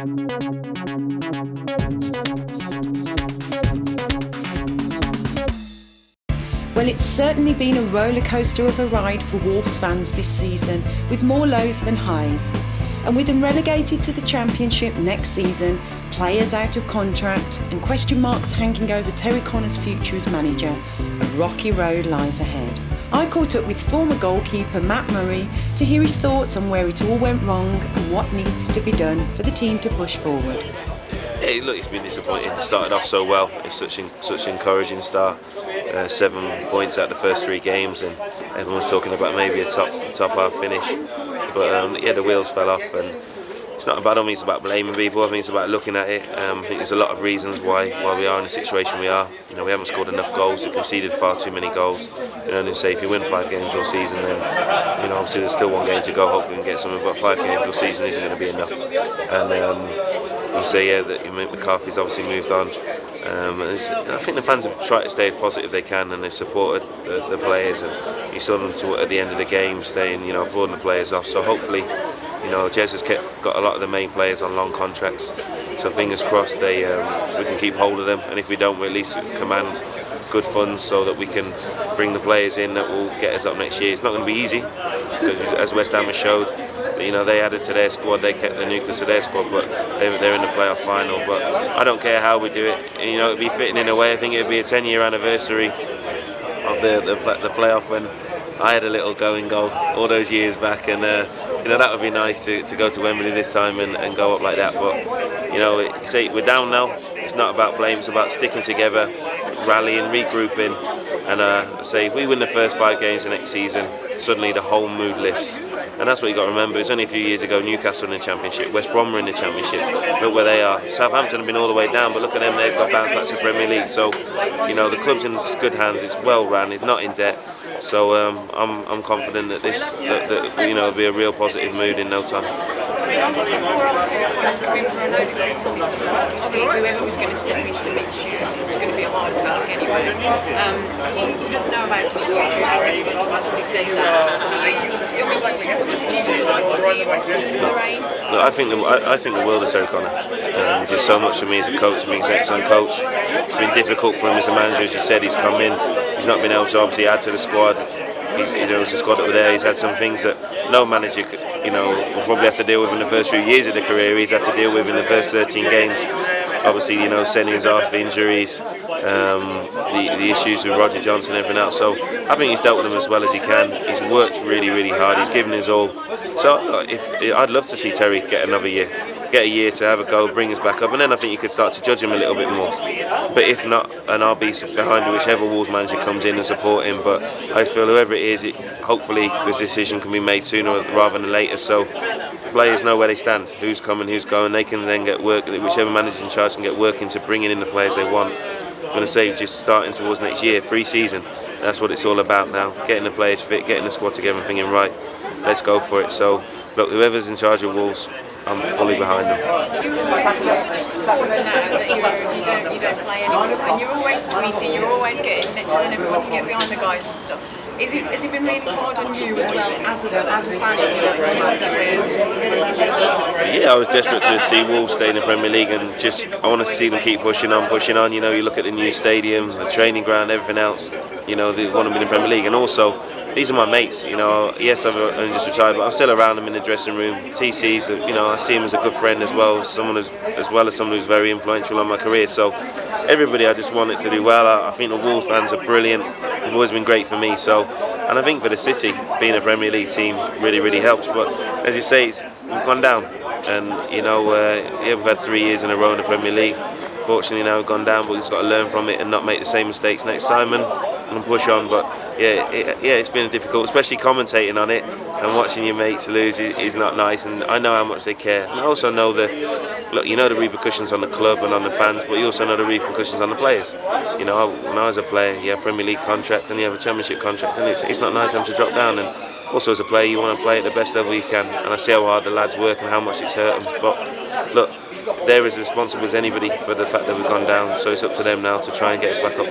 Well, it's certainly been a rollercoaster of a ride for Wolves fans this season, with more lows than highs. And with them relegated to the Championship next season, players out of contract and question marks hanging over Terry Connor's future as manager, a rocky road lies ahead. I caught up with former goalkeeper Matt Murray to hear his thoughts on where it all went wrong and what needs to be done for the team to push forward. Yeah, look, it's been disappointing. It started off so well. It's such an encouraging start. 7 points out the first 3 games, and everyone was talking about maybe a top half finish. But the wheels fell off, and it's not about, I don't mean it's about blaming people. I think it's about looking at it. I think there's a lot of reasons why we are in the situation we are. You know, we haven't scored enough goals. We've conceded far too many goals. You know, and say if you win 5 games all season, then obviously there's still 1 game to go. Hopefully we can get something. But 5 games all season isn't going to be enough. And you say that McCarthy's obviously moved on. I think the fans have tried to stay as positive they can, and they've supported the players. And you saw them at the end of the game staying, applauding the players off. So hopefully, Jez has got a lot of the main players on long contracts. So fingers crossed we can keep hold of them. And if we don't, we at least command good funds so that we can bring the players in that will get us up next year. It's not going to be easy because, as West Ham has showed, they added to their squad, they kept the nucleus of their squad, but they're in the playoff final. But I don't care how we do it. It'd be fitting in a way. I think it'd be a 10-year anniversary of the playoff when I had a little going goal all those years back, and that would be nice to go to Wembley this time and go up like that. But you say we're down now. It's not about blame. It's about sticking together, rallying, regrouping, and say if we win the first 5 games of next season, suddenly the whole mood lifts. And that's what you got to remember. It's only a few years ago Newcastle in the Championship, West Brom were in the Championship. Look where they are. Southampton have been all the way down, but look at them, they've got bounced back to the Premier League. So, the club's in good hands. It's well run. It's not in debt. So I'm confident that it'll be a real positive mood in no time. Obviously, poor old Terry coming for a load of criticism. Obviously, whoever was going to step into Mick's shoes, it was going to be a hard task anyway. He doesn't know about his futures or anything. That's what he says. Do you still like to see him in the reins? Look, I think the world of Terry Connor. He did so much for me as a coach. He's an excellent coach. It's been difficult for him as a manager. As you said, he's come in. He's not been able to obviously add to the squad. It's the squad that were there. He's had some things that no manager will probably have to deal with in the first few years of the career. He's had to deal with in the first 13 games. Obviously, Senni's off, injuries, the issues with Roger Johnson and everything else. So I think he's dealt with them as well as he can. He's worked really, really hard. He's given his all. So I'd love to see Terry get another year. Get a year to have a go, bring us back up, and then I think you could start to judge him a little bit more. But if not, and I'll be behind whichever Wolves manager comes in and support him. But I feel whoever it is, hopefully this decision can be made sooner rather than later. So players know where they stand, who's coming, who's going. They can then get work. Whichever manager's in charge can get work into bringing in the players they want. I'm going to say just starting towards next year, pre-season. That's what it's all about now. Getting the players fit, getting the squad together, and thinking right, let's go for it. So look, whoever's in charge of Wolves, I'm fully behind them. You're such a supporter now that you don't play anymore, and you're always tweeting, you're always telling everyone to get behind the guys and stuff. Has it been really hard on you as well as a fan? Yeah, I was desperate to see Wolves stay in the Premier League, and I want to see them keep pushing on. You look at the new stadium, the training ground, everything else. They want to be in the Premier League, and also. These are my mates, yes, I've only just retired, but I'm still around them in the dressing room. TC's, I see him as a good friend as well as someone who's very influential on my career. So everybody, I just want it to do well. I think the Wolves fans are brilliant. They've always been great for me. And I think for the city, being a Premier League team really, really helps. But as you say, we've gone down. And, we've had 3 years in a row in the Premier League. Fortunately now we've gone down, but we've just got to learn from it and not make the same mistakes next time and push on. But it's been difficult, especially commentating on it and watching your mates lose is not nice. And I know how much they care. And I also know the repercussions on the club and on the fans, but you also know the repercussions on the players. When I was a player, you have a Premier League contract and you have a Championship contract, and it's not nice having to drop down. And also as a player, you want to play at the best level you can. And I see how hard the lads work and how much it's hurt them. But look, they're as responsible as anybody for the fact that we've gone down, so it's up to them now to try and get us back up.